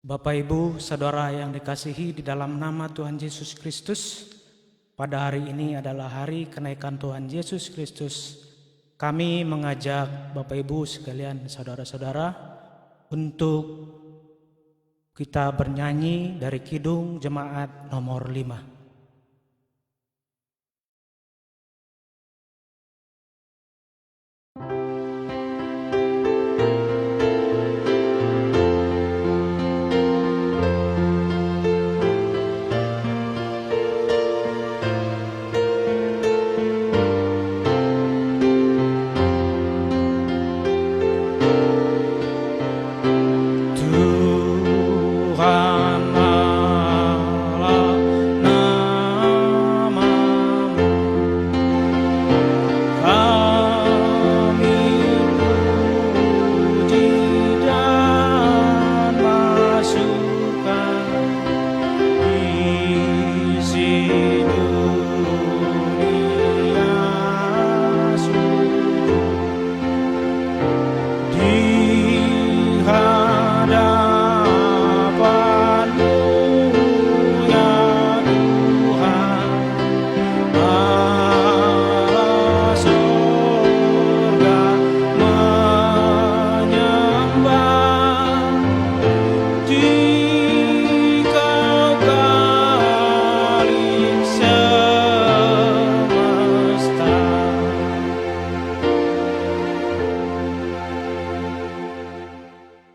Bapak Ibu, Saudara yang dikasihi di dalam nama Tuhan Yesus Kristus, pada hari ini adalah hari kenaikan Tuhan Yesus Kristus. Kami mengajak Bapak Ibu sekalian, saudara-saudara, untuk kita bernyanyi dari Kidung Jemaat nomor 5.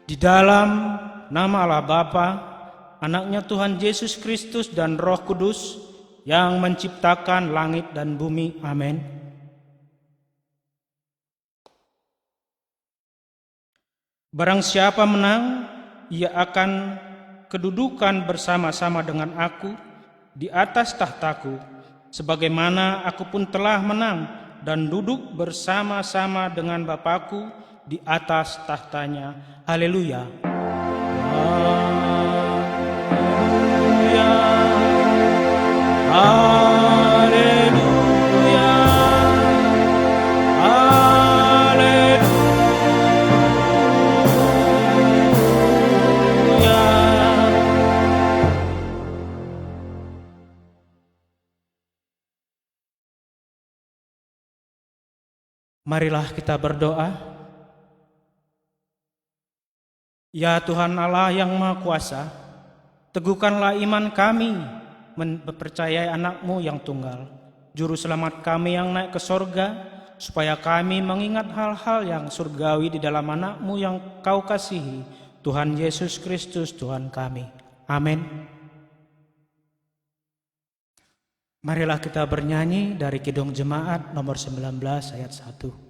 Di dalam nama Allah Bapa, Anaknya Tuhan Yesus Kristus dan Roh Kudus yang menciptakan langit dan bumi. Amin. Barang siapa menang, ia akan kedudukan bersama-sama dengan aku di atas tahtaku, sebagaimana aku pun telah menang dan duduk bersama-sama dengan Bapakku di atas tahtanya. Haleluya. Haleluya. Haleluya. Haleluya. Marilah kita berdoa. Ya Tuhan Allah yang Maha Kuasa, teguhkanlah iman kami mempercayai anak-Mu yang tunggal, Juru Selamat kami yang naik ke sorga, supaya kami mengingat hal-hal yang surgawi di dalam anak-Mu yang Kau kasihi, Tuhan Yesus Kristus Tuhan kami. Amin. Marilah kita bernyanyi dari Kidung Jemaat nomor 19 ayat 1.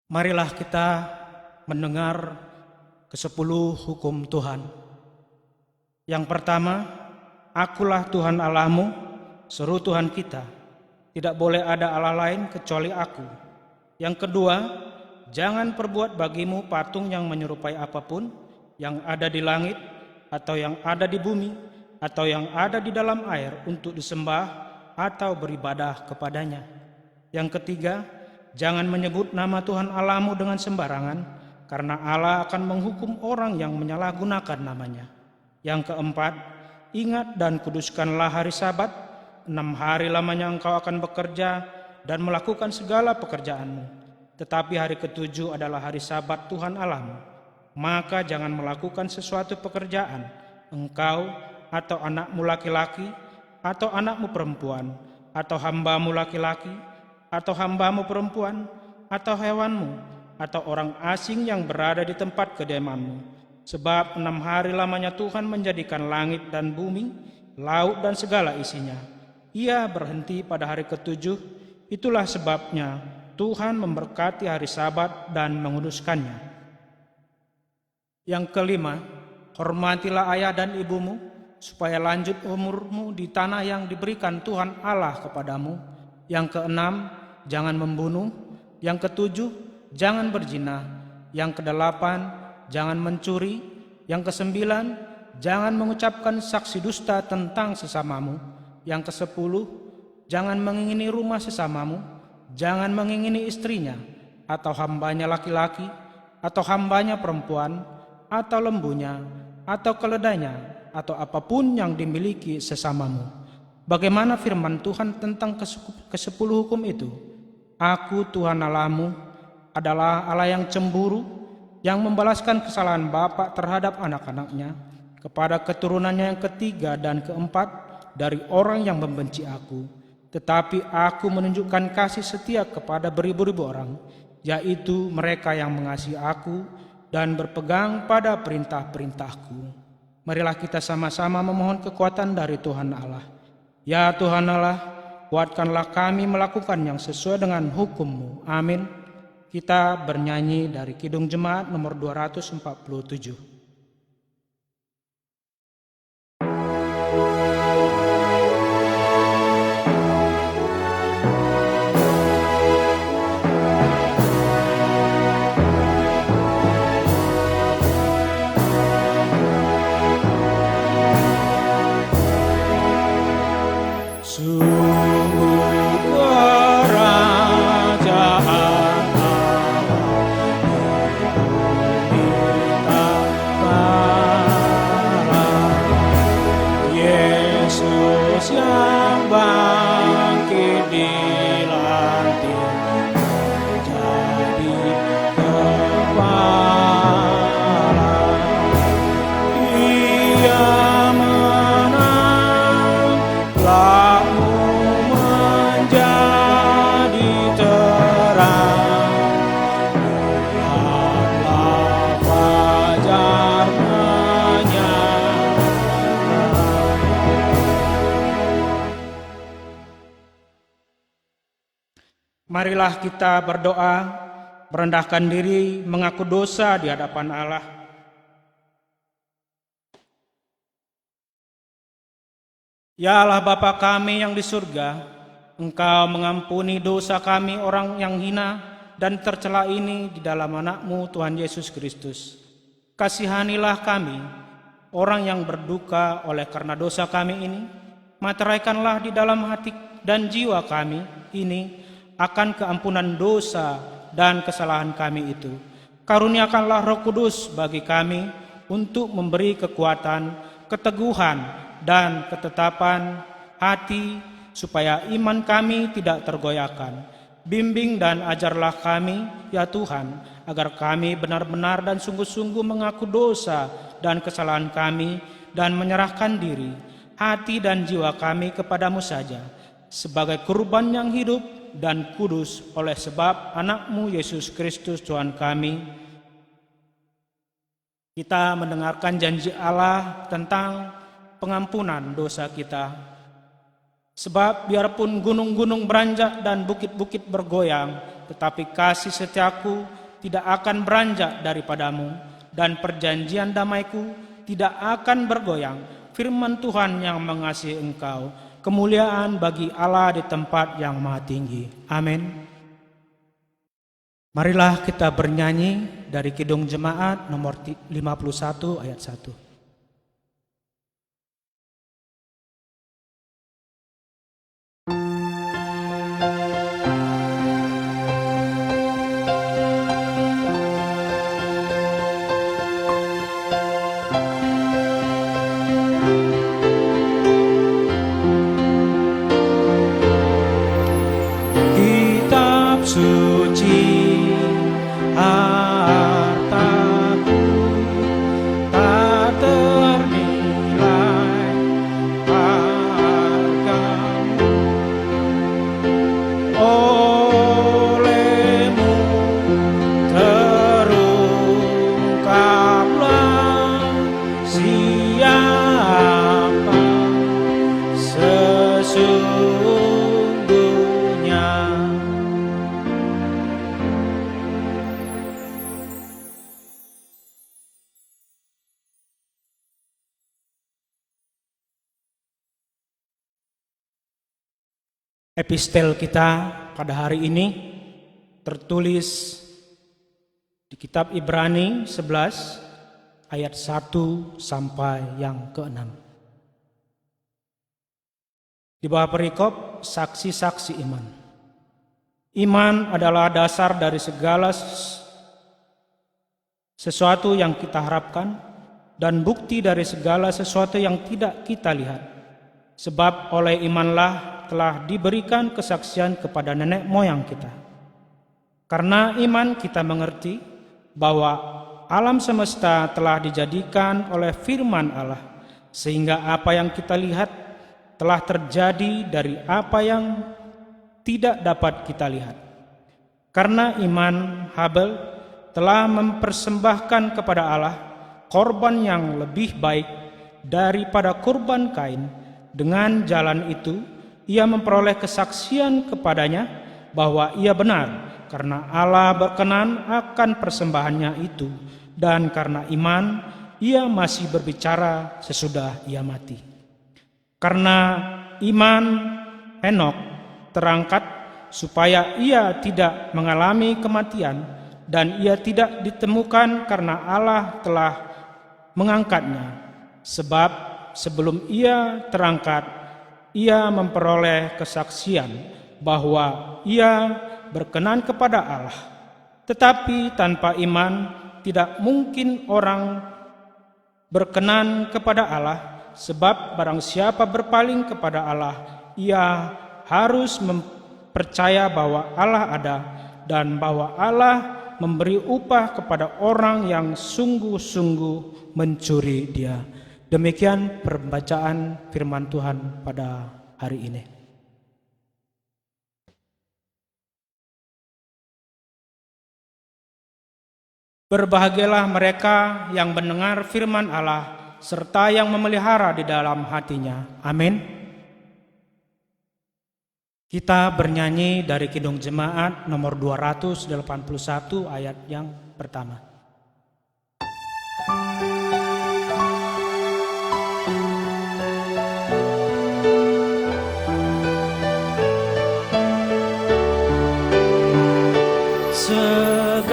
Marilah kita mendengar ke-10 hukum Tuhan. Yang pertama, akulah Tuhan Allahmu, seru Tuhan kita. Tidak boleh ada Allah lain kecuali aku. Yang kedua, jangan perbuat bagimu patung yang menyerupai apapun yang ada di langit, atau yang ada di bumi, atau yang ada di dalam air untuk disembah atau beribadah kepadanya. Yang ketiga, jangan menyebut nama Tuhan Allahmu dengan sembarangan, karena Allah akan menghukum orang yang menyalahgunakan namanya. Yang keempat, ingat dan kuduskanlah hari Sabat. 6 hari lamanya engkau akan bekerja dan melakukan segala pekerjaanmu. Tetapi hari ke-7 adalah hari Sabat Tuhan Allahmu. Maka jangan melakukan sesuatu pekerjaan, engkau atau anakmu laki-laki, atau anakmu perempuan, atau hambamu laki-laki, atau hambamu perempuan, atau hewanmu, atau orang asing yang berada di tempat kediamanmu. Sebab 6 hari lamanya Tuhan menjadikan langit dan bumi, laut dan segala isinya. Ia berhenti pada hari ke-7, itulah sebabnya Tuhan memberkati hari Sabat dan menguduskannya. Yang kelima, hormatilah ayah dan ibumu, supaya lanjut umurmu di tanah yang diberikan Tuhan Allah kepadamu. Yang keenam, jangan membunuh. Yang ketujuh, jangan berzina. Yang kedelapan, jangan mencuri. Yang kesembilan, jangan mengucapkan saksi dusta tentang sesamamu. Yang kesepuluh, jangan mengingini rumah sesamamu. Jangan mengingini istrinya, atau hambanya laki-laki, atau hambanya perempuan, atau lembunya, atau keledainya, atau apapun yang dimiliki sesamamu. Bagaimana firman Tuhan tentang ke-10 hukum itu? Aku Tuhan Allahmu adalah Allah yang cemburu, yang membalaskan kesalahan bapa terhadap anak-anaknya, kepada keturunannya yang ketiga dan keempat dari orang yang membenci aku. Tetapi aku menunjukkan kasih setia kepada beribu-ribu orang, yaitu mereka yang mengasihi aku dan berpegang pada perintah-perintahku. Marilah kita sama-sama memohon kekuatan dari Tuhan Allah. Ya Tuhan Allah, kuatkanlah kami melakukan yang sesuai dengan hukum-Mu. Amin. Kita bernyanyi dari Kidung Jemaat nomor 247. Marilah kita berdoa, merendahkan diri, mengaku dosa di hadapan Allah. Ya Allah Bapa kami yang di surga, Engkau mengampuni dosa kami orang yang hina dan tercela ini di dalam anak-Mu Tuhan Yesus Kristus. Kasihanilah kami, orang yang berduka oleh karena dosa kami ini. Materaikanlah di dalam hati dan jiwa kami ini akan keampunan dosa dan kesalahan kami itu. Karuniakanlah Roh Kudus bagi kami untuk memberi kekuatan, keteguhan, dan ketetapan hati supaya iman kami tidak tergoyahkan. Bimbing dan ajarlah kami, ya Tuhan, agar kami benar-benar dan sungguh-sungguh mengaku dosa dan kesalahan kami dan menyerahkan diri, hati dan jiwa kami kepadamu saja, sebagai kurban yang hidup dan kudus oleh sebab anak-Mu Yesus Kristus Tuhan kami. Kita mendengarkan janji Allah tentang pengampunan dosa kita. Sebab biarpun gunung-gunung beranjak dan bukit-bukit bergoyang, tetapi kasih setiaku tidak akan beranjak daripadamu, dan perjanjian damaiku tidak akan bergoyang. Firman Tuhan yang mengasihi engkau. Kemuliaan bagi Allah di tempat yang maha tinggi. Amin. Marilah kita bernyanyi dari Kidung Jemaat nomor 51 ayat 1. Suci hartaku tak Epistel kita pada hari ini tertulis di kitab Ibrani 11 ayat 1 sampai yang ke-6. Di bawah perikop saksi-saksi iman. Iman adalah dasar dari segala sesuatu yang kita harapkan dan bukti dari segala sesuatu yang tidak kita lihat. Sebab oleh imanlah telah diberikan kesaksian kepada nenek moyang kita. Karena iman kita mengerti bahwa alam semesta telah dijadikan oleh firman Allah, sehingga apa yang kita lihat telah terjadi dari apa yang tidak dapat kita lihat. Karena iman, Habel telah mempersembahkan kepada Allah korban yang lebih baik daripada korban Kain. Dengan jalan itu ia memperoleh kesaksian kepadanya bahwa ia benar, karena Allah berkenan akan persembahannya itu, dan karena iman ia masih berbicara sesudah ia mati. Karena iman Henokh terangkat supaya ia tidak mengalami kematian, dan ia tidak ditemukan karena Allah telah mengangkatnya. Sebab sebelum ia terangkat, ia memperoleh kesaksian bahwa ia berkenan kepada Allah. Tetapi tanpa iman tidak mungkin orang berkenan kepada Allah, sebab barang siapa berpaling kepada Allah, ia harus percaya bahwa Allah ada dan bahwa Allah memberi upah kepada orang yang sungguh-sungguh mencuri Dia. Demikian pembacaan firman Tuhan pada hari ini. Berbahagialah mereka yang mendengar firman Allah serta yang memelihara di dalam hatinya. Amin. Kita bernyanyi dari Kidung Jemaat nomor 281 ayat yang pertama. Segala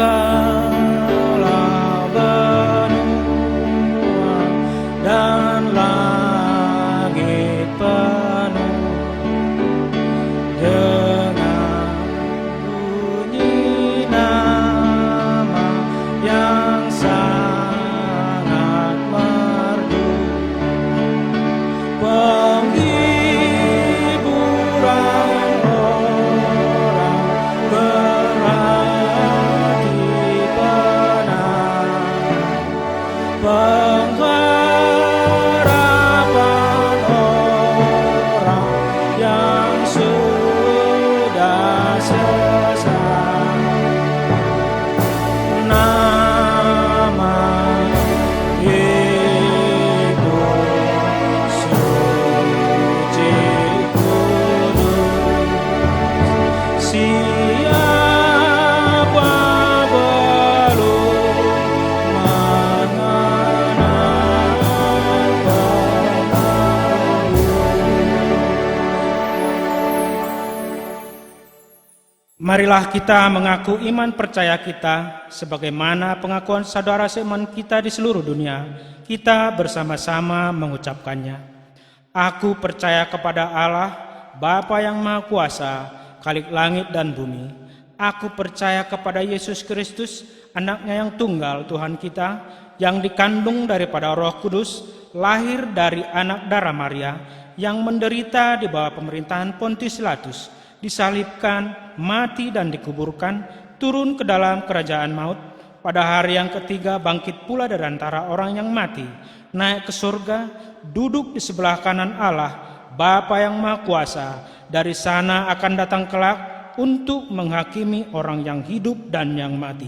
benua dan langit penuh dengan bunyi nama yang sangat merdu, penghiburan orang berhati benar, pengharapan orang yang sudah sesat. Nama Ibu suci kudus, siapa belum mengenal Marilah kita mengaku iman percaya kita sebagaimana pengakuan saudara seiman kita di seluruh dunia. Kita bersama-sama mengucapkannya. Aku percaya kepada Allah, Bapa yang Maha Kuasa, Khalik langit dan bumi. Aku percaya kepada Yesus Kristus, anaknya yang tunggal Tuhan kita, yang dikandung daripada Roh Kudus, lahir dari anak darah Maria, yang menderita di bawah pemerintahan Pontius Pilatus, disalibkan, mati dan dikuburkan, turun ke dalam kerajaan maut, pada hari yang ketiga bangkit pula dari antara orang yang mati, naik ke surga, duduk di sebelah kanan Allah, Bapa yang Maha Kuasa. Dari sana akan datang kelak untuk menghakimi orang yang hidup dan yang mati.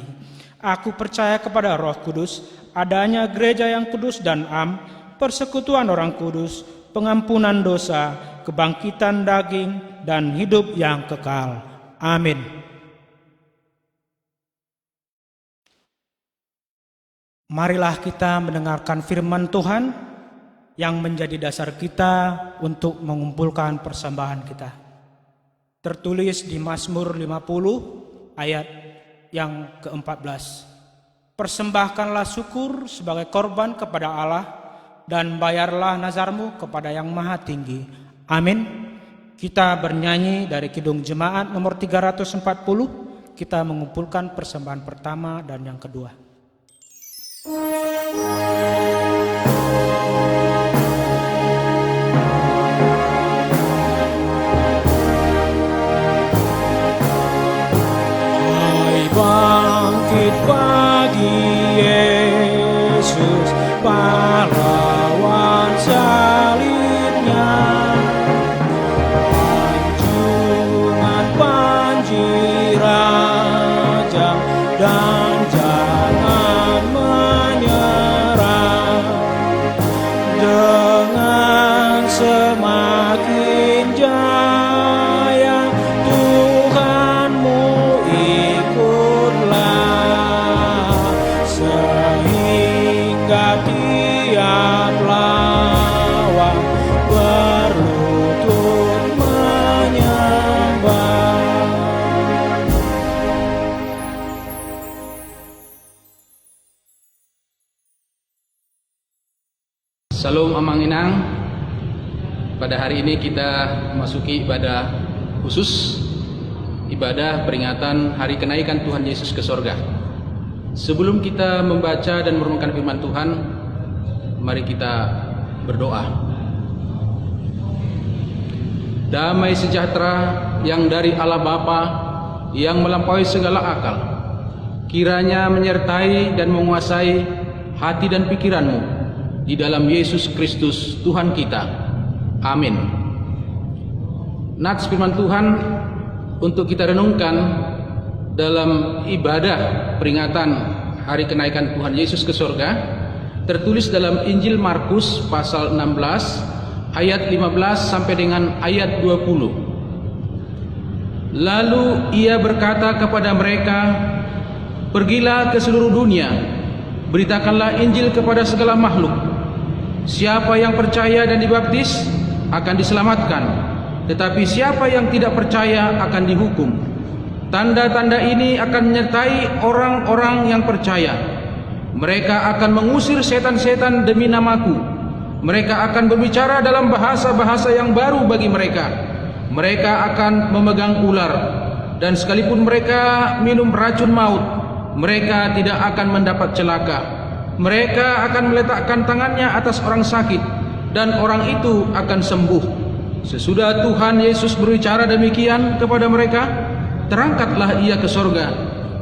Aku percaya kepada Roh Kudus, adanya gereja yang kudus dan am, persekutuan orang kudus, pengampunan dosa, kebangkitan daging, dan hidup yang kekal. Amin. Marilah kita mendengarkan firman Tuhan yang menjadi dasar kita untuk mengumpulkan persembahan kita. tertulis di Mazmur 50 ayat yang ke-14. Persembahkanlah syukur sebagai korban kepada Allah dan bayarlah nazarmu kepada Yang Maha Tinggi. Amin. Kita bernyanyi dari Kidung Jemaat nomor 340. Kita mengumpulkan persembahan pertama dan yang kedua. Bangkit pagi Yesus, pahlawan salibnya, anjungan banjir rajang dan jangan menyerah, dengan semakin jaya Tuhanmu sehingga tiap lawan berlutut menyembah. Salam Amang Inang. Pada hari ini kita memasuki ibadah khusus, ibadah peringatan hari kenaikan Tuhan Yesus ke sorga. Sebelum kita membaca dan merenungkan firman Tuhan, mari kita berdoa. Damai sejahtera yang dari Allah Bapa yang melampaui segala akal, kiranya menyertai dan menguasai hati dan pikiranmu di dalam Yesus Kristus Tuhan kita. Amin. Nats firman Tuhan untuk kita renungkan dalam ibadah peringatan hari kenaikan Tuhan Yesus ke sorga tertulis dalam Injil Markus pasal 16 ayat 15 sampai dengan ayat 20. Lalu ia berkata kepada mereka, "Pergilah ke seluruh dunia, beritakanlah Injil kepada segala makhluk. Siapa yang percaya dan dibaptis akan diselamatkan, tetapi siapa yang tidak percaya akan dihukum. Tanda-tanda ini akan menyertai orang-orang yang percaya. Mereka akan mengusir setan-setan demi namaku. Mereka akan berbicara dalam bahasa-bahasa yang baru bagi mereka. Mereka akan memegang ular, dan sekalipun mereka minum racun maut, mereka tidak akan mendapat celaka. Mereka akan meletakkan tangannya atas orang sakit, dan orang itu akan sembuh." Sesudah Tuhan Yesus berbicara demikian kepada mereka, terangkatlah ia ke sorga,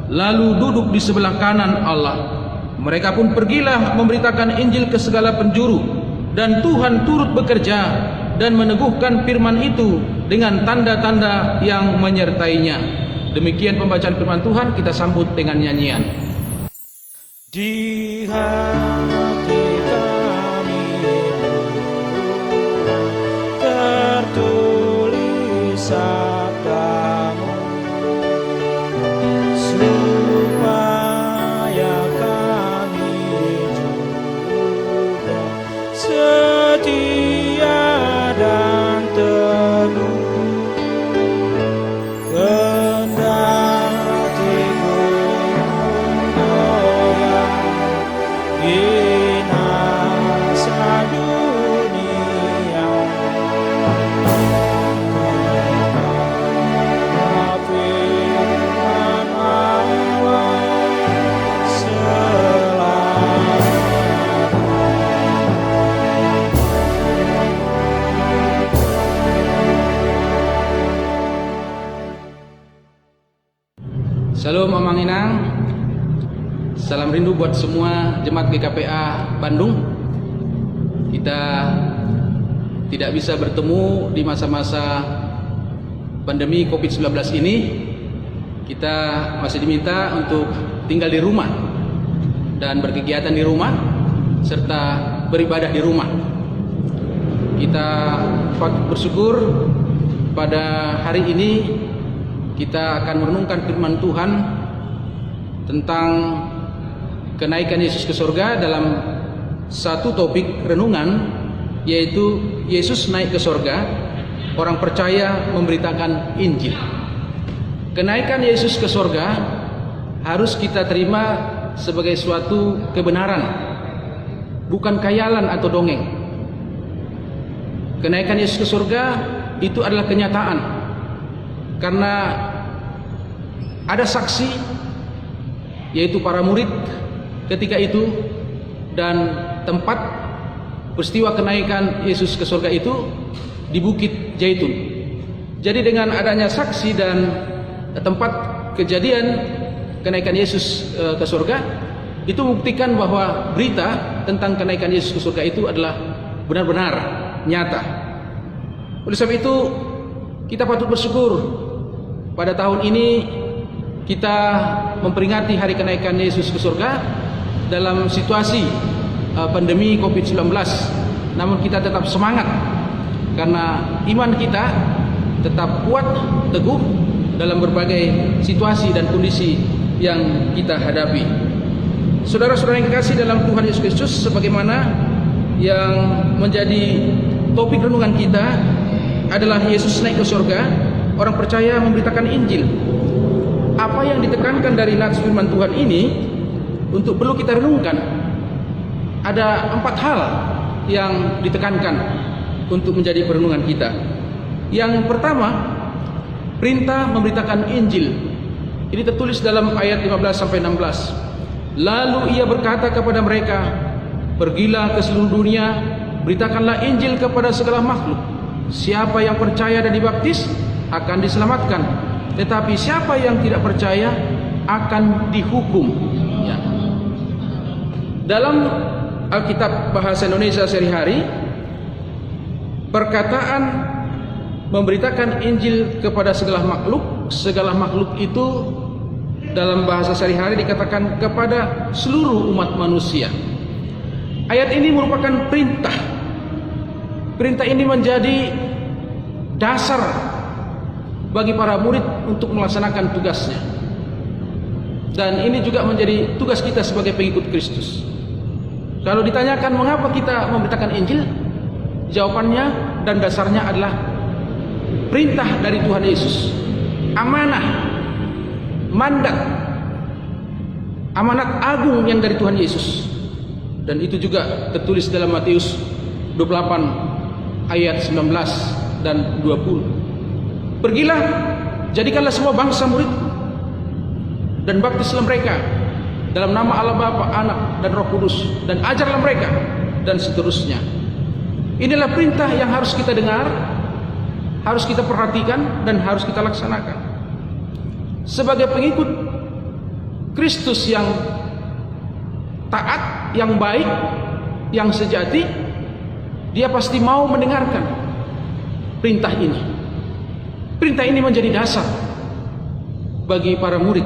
lalu duduk di sebelah kanan Allah. Mereka pun pergilah memberitakan Injil ke segala penjuru, dan Tuhan turut bekerja dan meneguhkan firman itu dengan tanda-tanda yang menyertainya. Demikian pembacaan firman Tuhan, kita sambut dengan nyanyian. Di hati kami tertulis sabdamu, supaya kami juga setia dan teguh. Kendati gunung goyang, binasa dunia, firman Allah Salam Amang Inang. Salam rindu buat semua jemaat GKPA Bandung. Kita tidak bisa bertemu di masa-masa pandemi COVID-19 ini. Kita masih diminta untuk tinggal di rumah dan berkegiatan di rumah serta beribadah di rumah. Kita patut bersyukur pada hari ini kita akan merenungkan firman Tuhan tentang kenaikan Yesus ke surga dalam satu topik renungan, yaitu Yesus naik ke surga orang percaya memberitakan Injil. Kenaikan Yesus ke surga harus kita terima sebagai suatu kebenaran, bukan khayalan atau dongeng. Kenaikan Yesus ke surga itu adalah kenyataan, karena ada saksi, yaitu para murid ketika itu, dan tempat peristiwa kenaikan Yesus ke surga itu di Bukit Zaitun. Jadi dengan adanya saksi dan tempat kejadian kenaikan Yesus ke surga, itu membuktikan bahwa berita tentang kenaikan Yesus ke surga itu adalah benar-benar nyata. Oleh sebab itu kita patut bersyukur pada tahun ini kita memperingati hari kenaikan Yesus ke surga dalam situasi pandemi COVID-19. Namun kita tetap semangat karena iman kita tetap kuat, teguh dalam berbagai situasi dan kondisi yang kita hadapi. Saudara-saudara yang kekasih dalam Tuhan Yesus Kristus, sebagaimana yang menjadi topik renungan kita adalah Yesus naik ke surga, orang percaya memberitakan Injil. Apa yang ditekankan dari nats firman Tuhan ini untuk perlu kita renungkan. Ada 4 hal yang ditekankan untuk menjadi perenungan kita. Yang pertama, perintah memberitakan Injil. Ini tertulis dalam ayat 15-16. Lalu ia berkata kepada mereka, pergilah ke seluruh dunia, beritakanlah Injil kepada segala makhluk. Siapa yang percaya dan dibaptis akan diselamatkan, tetapi siapa yang tidak percaya akan dihukum. Ya. Dalam Alkitab Bahasa Indonesia sehari-hari, perkataan memberitakan Injil kepada segala makhluk itu dalam bahasa sehari-hari dikatakan kepada seluruh umat manusia. Ayat ini merupakan perintah. Perintah ini menjadi dasar bagi para murid untuk melaksanakan tugasnya. Dan ini juga menjadi tugas kita sebagai pengikut Kristus. Kalau ditanyakan mengapa kita memberitakan Injil, jawabannya dan dasarnya adalah perintah dari Tuhan Yesus. Amanah, mandat, amanat agung yang dari Tuhan Yesus. Dan itu juga tertulis dalam Matius 28 ayat 19 dan 20. Pergilah, jadikanlah semua bangsa muridku, dan baptislah mereka dalam nama Allah Bapa, Anak, dan Roh Kudus, dan ajarlah mereka, dan seterusnya. Inilah perintah yang harus kita dengar, harus kita perhatikan, dan harus kita laksanakan. Sebagai pengikut Kristus yang taat, yang baik, yang sejati, dia pasti mau mendengarkan perintah ini. Perintah ini menjadi dasar bagi para murid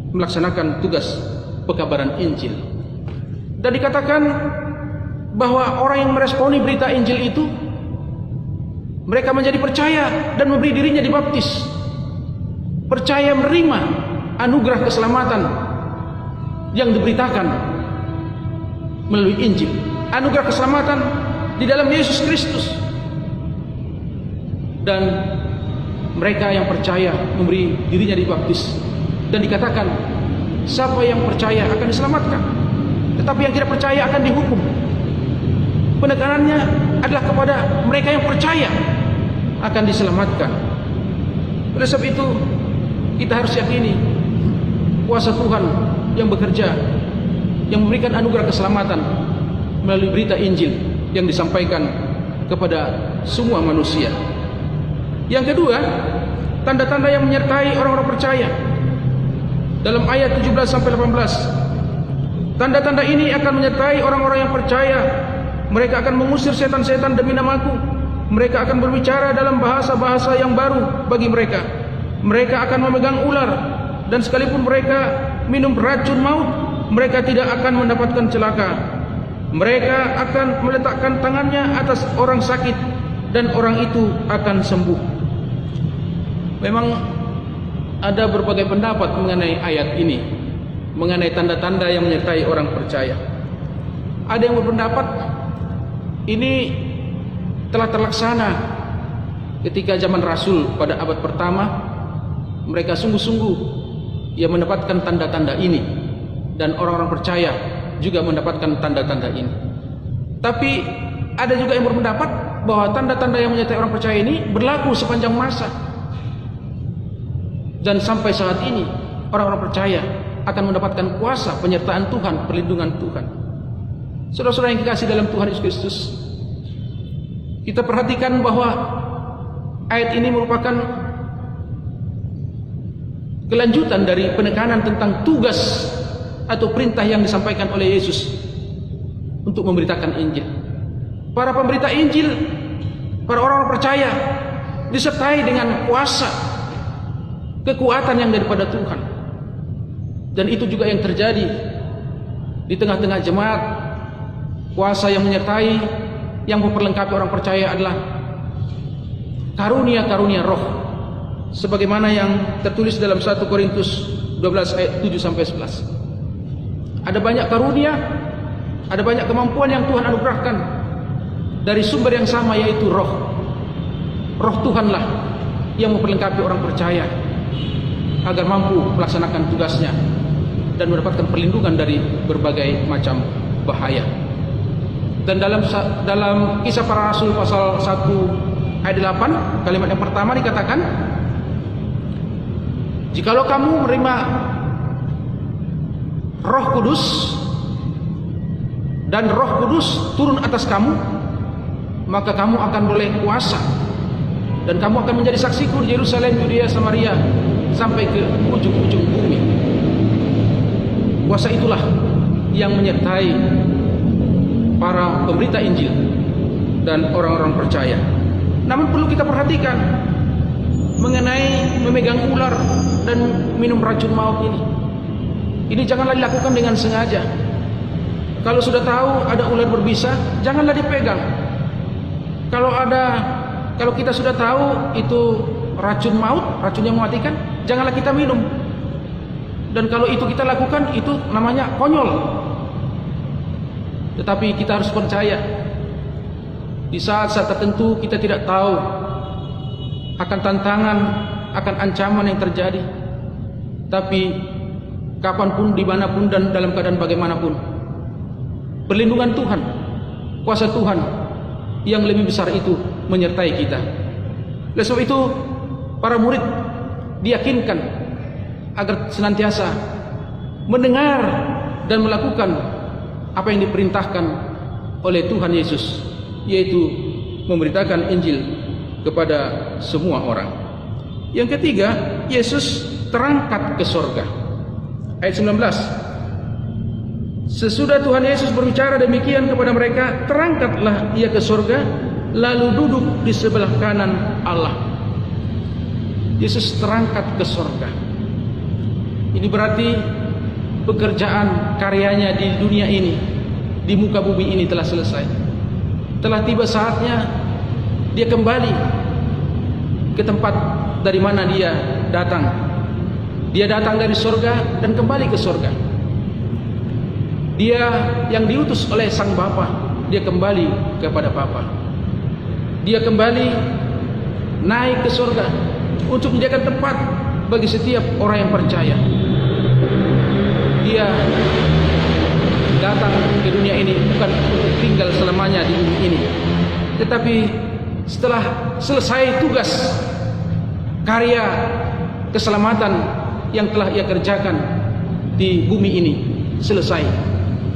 melaksanakan tugas pekabaran Injil. Dan dikatakan bahwa orang yang meresponi berita Injil itu, mereka menjadi percaya dan memberi dirinya dibaptis. Percaya menerima anugerah keselamatan yang diberitakan melalui Injil. Anugerah keselamatan di dalam Yesus Kristus. Dan mereka yang percaya memberi dirinya dibaptis. Dan dikatakan, siapa yang percaya akan diselamatkan, tetapi yang tidak percaya akan dihukum. Penekanannya adalah kepada mereka yang percaya akan diselamatkan. Oleh sebab itu, kita harus yakini kuasa Tuhan yang bekerja, yang memberikan anugerah keselamatan melalui berita Injil yang disampaikan kepada semua manusia. Yang kedua, tanda-tanda yang menyertai orang-orang percaya. Dalam ayat 17-18, tanda-tanda ini akan menyertai orang-orang yang percaya. Mereka akan mengusir setan-setan demi namaku. Mereka akan berbicara dalam bahasa-bahasa yang baru bagi mereka. Mereka akan memegang ular, dan sekalipun mereka minum racun maut, mereka tidak akan mendapatkan celaka. Mereka akan meletakkan tangannya atas orang sakit, dan orang itu akan sembuh. Memang ada berbagai pendapat mengenai ayat ini, mengenai tanda-tanda yang menyertai orang percaya. Ada yang berpendapat ini telah terlaksana ketika zaman Rasul pada abad pertama, mereka sungguh-sungguh mendapatkan tanda-tanda ini, dan orang-orang percaya juga mendapatkan tanda-tanda ini. Tapi ada juga yang berpendapat bahwa tanda-tanda yang menyertai orang percaya ini berlaku sepanjang masa, dan sampai saat ini orang-orang percaya akan mendapatkan kuasa penyertaan Tuhan, perlindungan Tuhan. Saudara-saudara yang dikasihi dalam Tuhan Yesus Kristus, kita perhatikan bahwa ayat ini merupakan kelanjutan dari penekanan tentang tugas atau perintah yang disampaikan oleh Yesus untuk memberitakan Injil. Para pemberita Injil, para orang-orang percaya disertai dengan kuasa, kekuatan yang daripada Tuhan. Dan itu juga yang terjadi di tengah-tengah jemaat. Kuasa yang menyertai, yang memperlengkapi orang percaya adalah karunia-karunia roh, sebagaimana yang tertulis dalam 1 Korintus 12 ayat 7 sampai 11. Ada banyak karunia, ada banyak kemampuan yang Tuhan anugerahkan dari sumber yang sama, yaitu roh. Roh Tuhanlah yang memperlengkapi orang percaya agar mampu melaksanakan tugasnya dan mendapatkan perlindungan dari berbagai macam bahaya. Dan dalam Kisah Para Rasul pasal 1 ayat 8, kalimat yang pertama dikatakan, jikalau kamu menerima Roh Kudus dan Roh Kudus turun atas kamu, maka kamu akan boleh kuasa, dan kamu akan menjadi saksiku di Yerusalem, Yudea, Samaria, sampai ke ujung-ujung bumi. Kuasa itulah yang menyertai para pemberita Injil dan orang-orang percaya. Namun perlu kita perhatikan mengenai memegang ular dan minum racun maut ini. Ini janganlah dilakukan dengan sengaja. Kalau sudah tahu ada ular berbisa, janganlah dipegang. Kalau kita sudah tahu itu racun maut, racun yang mematikan, janganlah kita minum. Dan kalau itu kita lakukan, itu namanya konyol. Tetapi kita harus percaya, di saat-saat tertentu kita tidak tahu akan tantangan, akan ancaman yang terjadi. Tapi kapanpun, dimanapun, dan dalam keadaan bagaimanapun, perlindungan Tuhan, kuasa Tuhan yang lebih besar itu menyertai kita. Oleh sebab itu, para murid diyakinkan agar senantiasa mendengar dan melakukan apa yang diperintahkan oleh Tuhan Yesus, yaitu memberitakan Injil kepada semua orang. Yang ketiga, Yesus terangkat ke sorga. Ayat 19, sesudah Tuhan Yesus berbicara demikian kepada mereka, terangkatlah ia ke sorga, lalu duduk di sebelah kanan Allah. Yesus terangkat ke sorga. Ini berarti pekerjaan karyanya di dunia ini, di muka bumi ini telah selesai. Telah tiba saatnya dia kembali ke tempat dari mana dia datang. Dia datang dari sorga dan kembali ke sorga. Dia yang diutus oleh Sang Bapa, dia kembali kepada Bapa. Dia kembali naik ke sorga untuk menyediakan tempat bagi setiap orang yang percaya. Dia datang ke dunia ini bukan untuk tinggal selamanya di bumi ini, tetapi setelah selesai tugas karya keselamatan yang telah ia kerjakan di bumi ini selesai,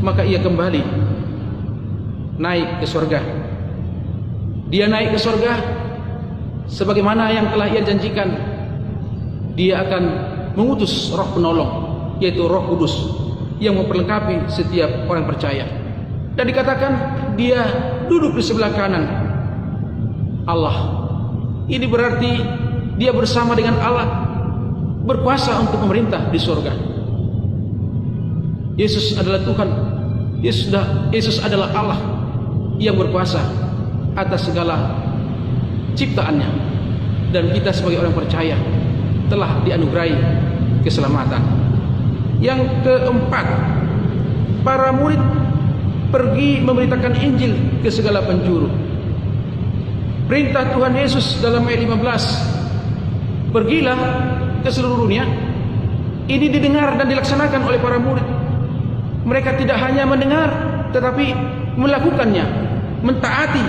maka ia kembali naik ke surga. Dia naik ke surga sebagaimana yang telah ia janjikan. Dia akan mengutus roh penolong, yaitu Roh Kudus, yang memperlengkapi setiap orang percaya. Dan dikatakan dia duduk di sebelah kanan Allah. Ini berarti dia bersama dengan Allah, berkuasa untuk memerintah di surga. Yesus adalah Tuhan. Yesus adalah Allah yang berkuasa atas segala ciptaannya. Dan kita sebagai orang percaya telah dianugerahi keselamatan. Yang keempat, para murid pergi memberitakan Injil ke segala penjuru. Perintah Tuhan Yesus dalam ayat 15, pergilah ke seluruh dunia, ini didengar dan dilaksanakan oleh para murid. Mereka tidak hanya mendengar, tetapi melakukannya, mentaati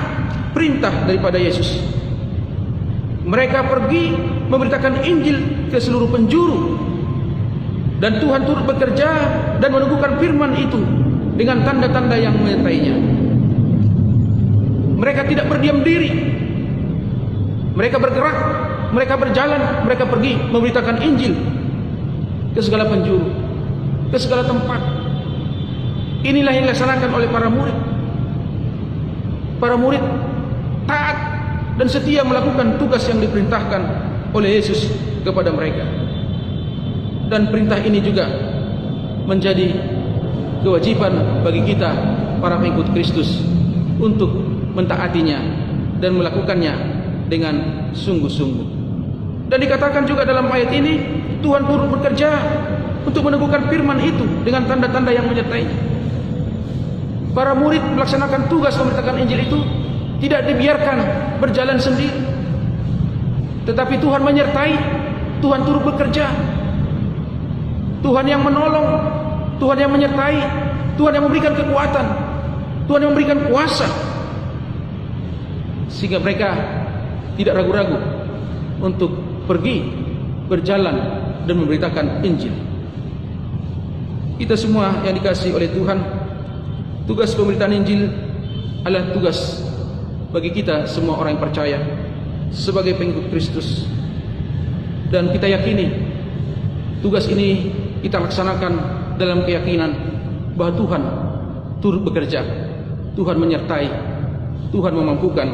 perintah daripada Yesus. Mereka pergi memberitakan Injil ke seluruh penjuru, dan Tuhan turut bekerja dan meneguhkan firman itu dengan tanda-tanda yang menyertainya. Mereka tidak berdiam diri. Mereka bergerak, mereka berjalan, mereka pergi memberitakan Injil ke segala penjuru, ke segala tempat. Inilah yang dilaksanakan oleh para murid. Para murid taat dan setia melakukan tugas yang diperintahkan oleh Yesus kepada mereka. Dan perintah ini juga menjadi kewajiban bagi kita para pengikut Kristus untuk mentaatinya dan melakukannya dengan sungguh-sungguh. Dan dikatakan juga dalam ayat ini, Tuhan turut bekerja untuk meneguhkan firman itu dengan tanda-tanda yang menyertainya. Para murid melaksanakan tugas memberitakan Injil itu tidak dibiarkan berjalan sendiri, tetapi Tuhan menyertai, Tuhan turut bekerja. Tuhan yang menolong, Tuhan yang menyertai, Tuhan yang memberikan kekuatan, Tuhan yang memberikan kuasa, sehingga mereka tidak ragu-ragu untuk pergi, berjalan, dan memberitakan Injil. Kita semua yang dikasihi oleh Tuhan, tugas pemberitaan Injil adalah tugas bagi kita semua orang yang percaya sebagai pengikut Kristus. Dan kita yakini tugas ini kita laksanakan dalam keyakinan bahwa Tuhan turut bekerja, Tuhan menyertai, Tuhan memampukan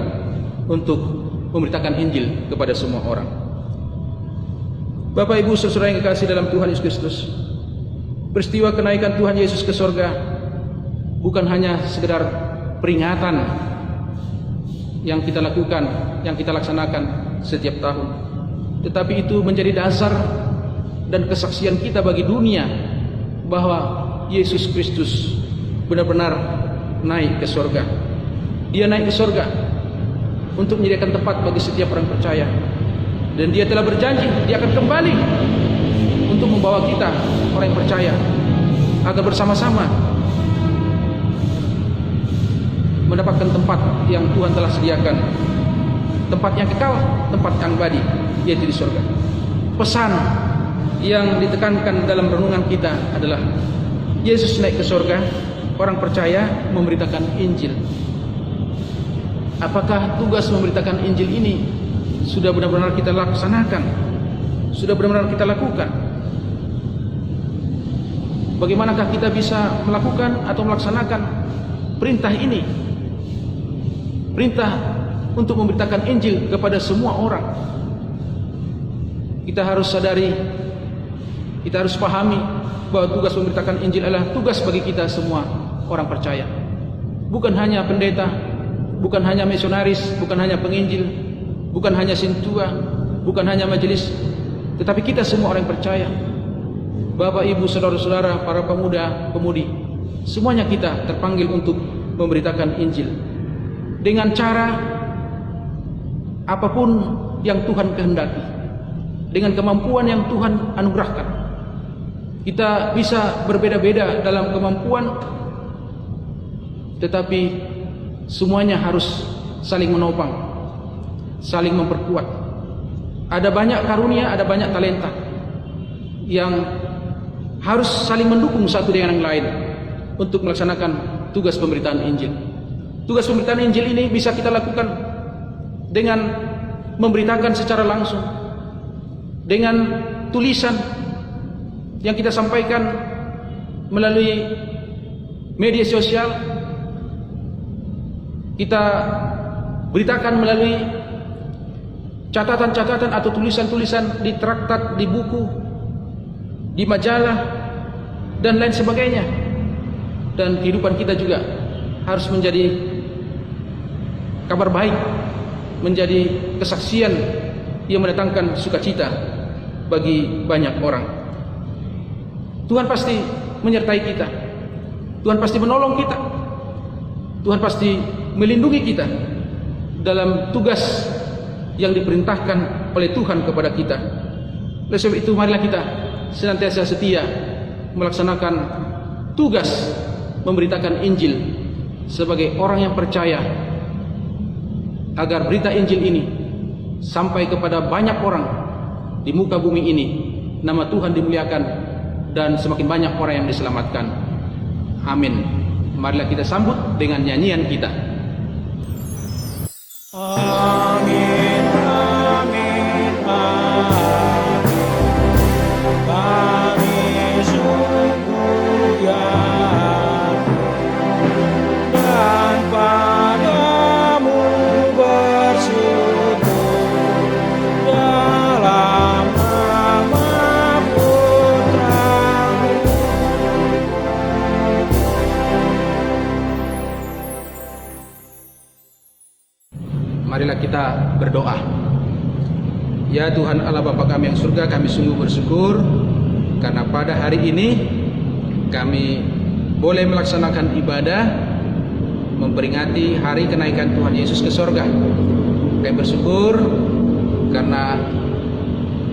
untuk memberitakan Injil kepada semua orang. Bapak Ibu saudara yang dikasihi dalam Tuhan Yesus Kristus, peristiwa kenaikan Tuhan Yesus ke sorga bukan hanya sekedar peringatan yang kita lakukan, yang kita laksanakan setiap tahun, tetapi itu menjadi dasar dan kesaksian kita bagi dunia bahwa Yesus Kristus benar-benar naik ke sorga. Dia naik ke sorga untuk menyediakan tempat bagi setiap orang percaya, dan Dia telah berjanji Dia akan kembali untuk membawa kita orang yang percaya agar bersama-sama mendapatkan tempat yang Tuhan telah sediakan, tempat yang kekal, tempat yang abadi, yaitu di surga. Pesan yang ditekankan dalam renungan kita adalah Yesus naik ke surga, orang percaya memberitakan Injil. Apakah tugas memberitakan Injil ini sudah benar-benar kita laksanakan? Sudah benar-benar kita lakukan? Bagaimanakah kita bisa melakukan atau melaksanakan perintah ini? Perintah untuk memberitakan Injil kepada semua orang. Kita harus sadari, kita harus pahami bahwa tugas memberitakan Injil adalah tugas bagi kita semua orang percaya. Bukan hanya pendeta, bukan hanya misionaris, bukan hanya penginjil, bukan hanya sintua, bukan hanya majelis, tetapi kita semua orang yang percaya. Bapak, Ibu, saudara-saudara, para pemuda, pemudi, semuanya kita terpanggil untuk memberitakan Injil dengan cara apapun yang Tuhan kehendaki, dengan kemampuan yang Tuhan anugerahkan. Kita bisa berbeda-beda dalam kemampuan, tetapi semuanya harus saling menopang, saling memperkuat. Ada banyak karunia, ada banyak talenta yang harus saling mendukung satu dengan yang lain untuk melaksanakan tugas pemberitaan Injil. Tugas pemberitaan Injil ini bisa kita lakukan dengan memberitakan secara langsung, dengan tulisan yang kita sampaikan melalui media sosial, kita beritakan melalui catatan-catatan atau tulisan-tulisan di traktat, di buku, di majalah, dan lain sebagainya. Dan kehidupan kita juga harus menjadi kabar baik, menjadi kesaksian yang mendatangkan sukacita bagi banyak orang. Tuhan pasti menyertai kita, Tuhan pasti menolong kita, Tuhan pasti melindungi kita dalam tugas yang diperintahkan oleh Tuhan kepada kita. Oleh sebab itu marilah kita senantiasa setia melaksanakan tugas memberitakan Injil sebagai orang yang percaya, agar berita Injil ini sampai kepada banyak orang di muka bumi ini, nama Tuhan dimuliakan dan semakin banyak orang yang diselamatkan. Amin. Marilah kita sambut dengan nyanyian kita. Amin, amin, amin. Kami sungguh yakin dan padamu bersyukur dalam nama Putra-Mu. Marilah kita berdoa. Ya Tuhan Allah Bapa kami yang surga, kami sungguh bersyukur karena pada hari ini kami boleh melaksanakan ibadah memperingati hari kenaikan Tuhan Yesus ke sorga. Kami bersyukur karena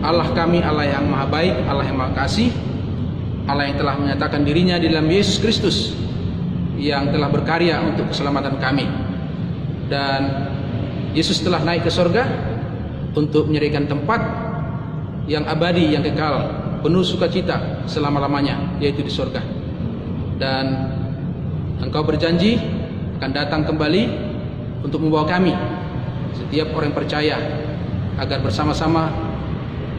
Allah kami, Allah yang maha baik, Allah yang maha kasih, Allah yang telah menyatakan dirinya di dalam Yesus Kristus yang telah berkarya untuk keselamatan kami. Dan Yesus telah naik ke sorga untuk menyediakan tempat yang abadi, yang kekal, penuh sukacita selama-lamanya, yaitu di sorga. Dan Engkau berjanji akan datang kembali untuk membawa kami, setiap orang yang percaya, agar bersama-sama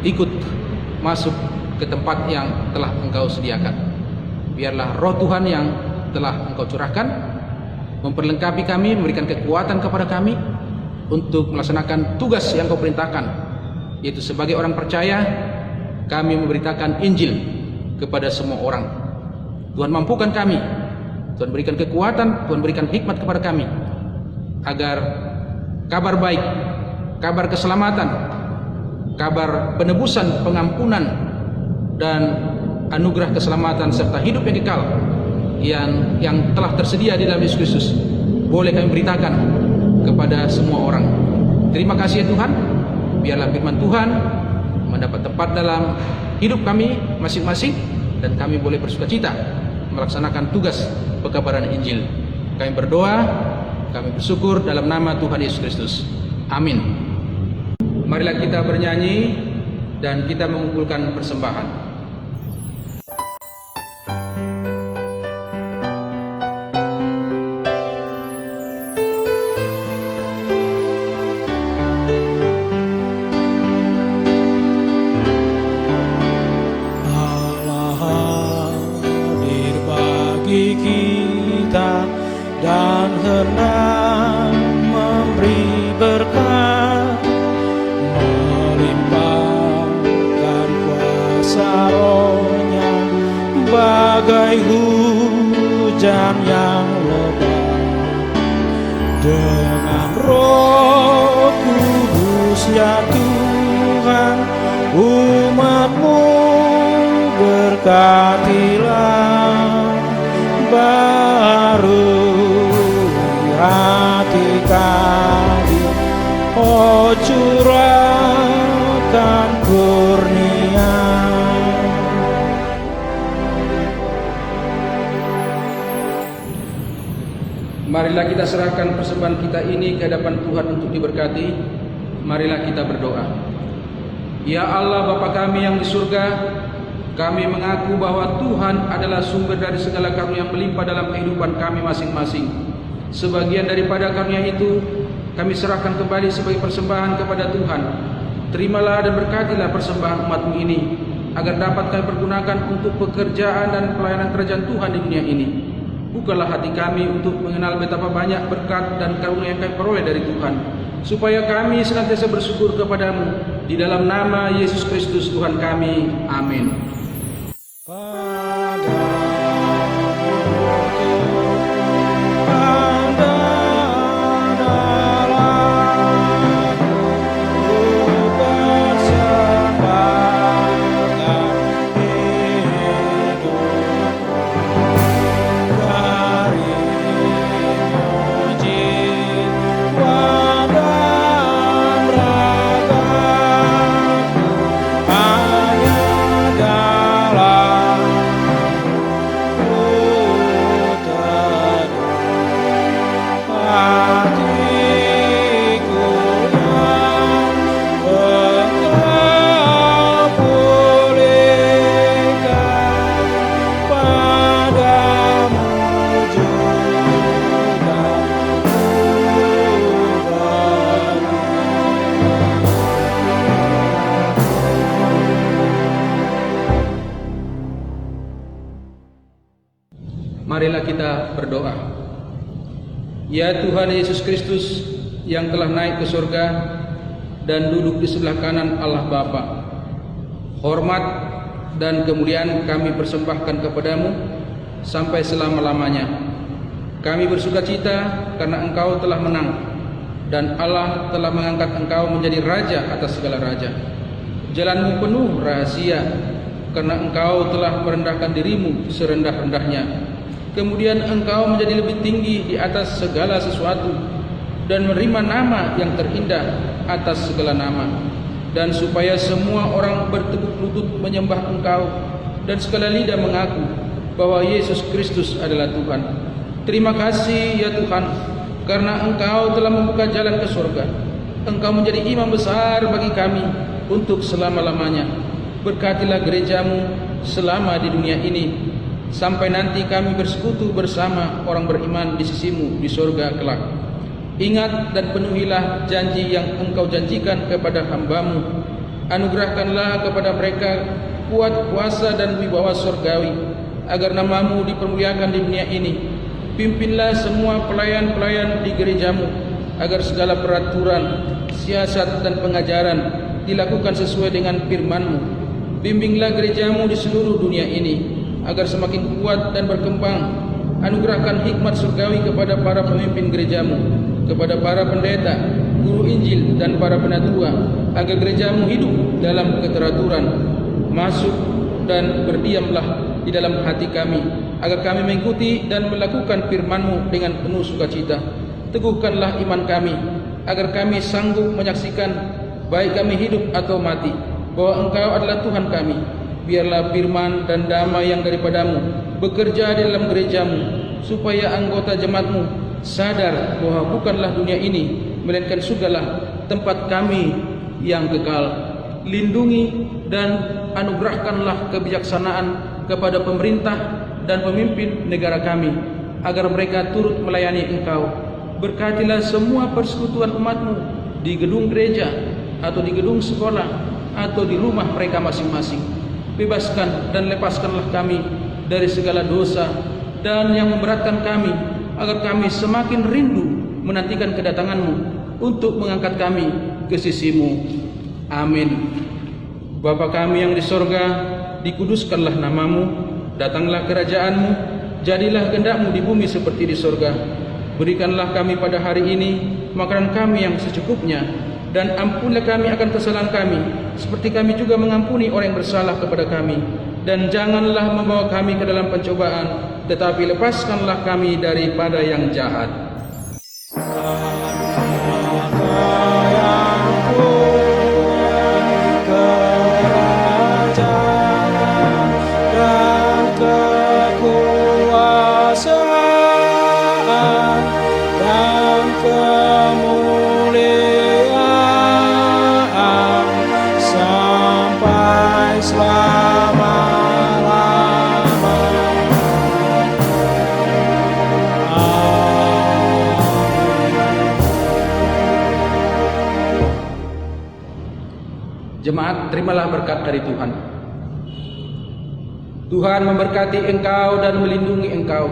ikut masuk ke tempat yang telah Engkau sediakan. Biarlah roh Tuhan yang telah Engkau curahkan memperlengkapi kami, memberikan kekuatan kepada kami untuk melaksanakan tugas yang Kau perintahkan, yaitu sebagai orang percaya kami memberitakan Injil kepada semua orang. Tuhan mampukan kami, Tuhan berikan kekuatan, Tuhan berikan hikmat kepada kami, agar kabar baik, kabar keselamatan, kabar penebusan, pengampunan, dan anugerah keselamatan serta hidup yang kekal yang telah tersedia di dalam Yesus Kristus boleh kami beritakan kepada semua orang. Terima kasih ya Tuhan. Biarlah firman Tuhan mendapat tempat dalam hidup kami masing-masing, dan kami boleh bersukacita melaksanakan tugas pekabaran Injil. Kami berdoa, kami bersyukur dalam nama Tuhan Yesus Kristus. Amin. Marilah kita bernyanyi dan kita mengumpulkan persembahan. Kita dan hendak memberi berkat, melimpahkan kuasa Roh-Nya bagai hujan yang lebat. Dengan Roh Kudus ya Tuhan, umat-Mu berkatilah. Baru hati kami, oh curahkan kurnia. Marilah kita serahkan persembahan kita ini ke hadapan Tuhan untuk diberkati. Marilah kita berdoa. Ya Allah Bapa kami yang di surga, kami mengaku bahwa Tuhan adalah sumber dari segala karunia yang melimpah dalam kehidupan kami masing-masing. Sebagian daripada karunia itu kami serahkan kembali sebagai persembahan kepada Tuhan. Terimalah dan berkatilah persembahan umat-Mu ini, agar dapat kami pergunakan untuk pekerjaan dan pelayanan kerajaan Tuhan di dunia ini. Bukalah hati kami untuk mengenal betapa banyak berkat dan karunia yang kami peroleh dari Tuhan, supaya kami senantiasa bersyukur kepada-Mu. Di dalam nama Yesus Kristus Tuhan kami. Amin. Pada kita berdoa. Ya Tuhan Yesus Kristus yang telah naik ke surga dan duduk di sebelah kanan Allah Bapa, hormat dan kemuliaan kami persembahkan kepadamu sampai selama-lamanya. Kami bersukacita karena Engkau telah menang dan Allah telah mengangkat Engkau menjadi Raja atas segala raja. Jalanmu penuh rahasia karena Engkau telah merendahkan dirimu serendah-rendahnya. Kemudian Engkau menjadi lebih tinggi di atas segala sesuatu dan menerima nama yang terindah atas segala nama. Dan supaya semua orang bertekuk lutut menyembah Engkau dan segala lidah mengaku bahwa Yesus Kristus adalah Tuhan. Terima kasih ya Tuhan, karena Engkau telah membuka jalan ke surga. Engkau menjadi imam besar bagi kami untuk selama-lamanya. Berkatilah gerejamu selama di dunia ini, sampai nanti kami bersekutu bersama orang beriman di sisimu di surga kelak. Ingat dan penuhilah janji yang Engkau janjikan kepada hamba-Mu. Anugerahkanlah kepada mereka kuat kuasa dan wibawa surgawi, agar nama-Mu dipermuliakan di dunia ini. Pimpinlah semua pelayan-pelayan di gerejamu, agar segala peraturan, siasat dan pengajaran dilakukan sesuai dengan firman-Mu. Bimbinglah gerejamu di seluruh dunia ini, agar semakin kuat dan berkembang. Anugerahkan hikmat surgawi kepada para pemimpin gerejamu, kepada para pendeta, guru Injil dan para penatua, agar gerejamu hidup dalam keteraturan. Masuk dan berdiamlah di dalam hati kami, agar kami mengikuti dan melakukan firman-Mu dengan penuh sukacita. Teguhkanlah iman kami, agar kami sanggup menyaksikan, baik kami hidup atau mati, bahwa Engkau adalah Tuhan kami. Biarlah firman dan damai yang daripadamu bekerja di dalam gerejamu, supaya anggota jemaat-Mu sadar bahwa bukanlah dunia ini, melainkan surgalah tempat kami yang kekal. Lindungi dan anugerahkanlah kebijaksanaan kepada pemerintah dan pemimpin negara kami, agar mereka turut melayani Engkau. Berkatilah semua persekutuan umat-Mu di gedung gereja atau di gedung sekolah atau di rumah mereka masing-masing. Bebaskan dan lepaskanlah kami dari segala dosa dan yang memberatkan kami, agar kami semakin rindu menantikan kedatangan-Mu untuk mengangkat kami ke sisi-Mu. Amin. Bapa kami yang di sorga, dikuduskanlah nama-Mu, datanglah kerajaan-Mu, jadilah kehendak-Mu di bumi seperti di sorga. Berikanlah kami pada hari ini makanan kami yang secukupnya, dan ampunilah kami akan kesalahan kami, seperti kami juga mengampuni orang yang bersalah kepada kami. Dan janganlah membawa kami ke dalam pencobaan, tetapi lepaskanlah kami daripada yang jahat. Jemaat, terimalah berkat dari Tuhan. Tuhan memberkati engkau dan melindungi engkau.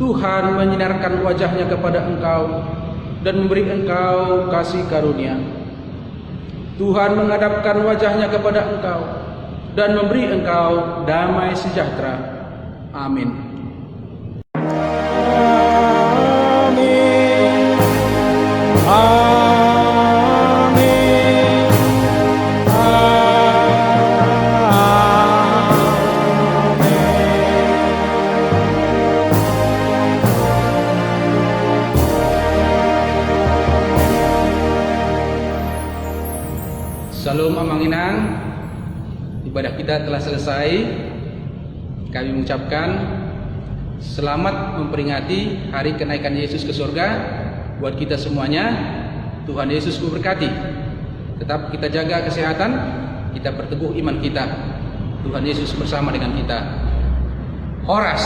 Tuhan menyinarkan wajahnya kepada engkau dan memberi engkau kasih karunia. Tuhan menghadapkan wajahnya kepada engkau dan memberi engkau damai sejahtera. Amin. Amin. Salam Amanginang. Ibadah kita telah selesai. Kami mengucapkan selamat memperingati hari kenaikan Yesus ke surga buat kita semuanya. Tuhan Yesus memberkati. Tetap kita jaga kesehatan, kita perteguh iman kita. Tuhan Yesus bersama dengan kita. Horas.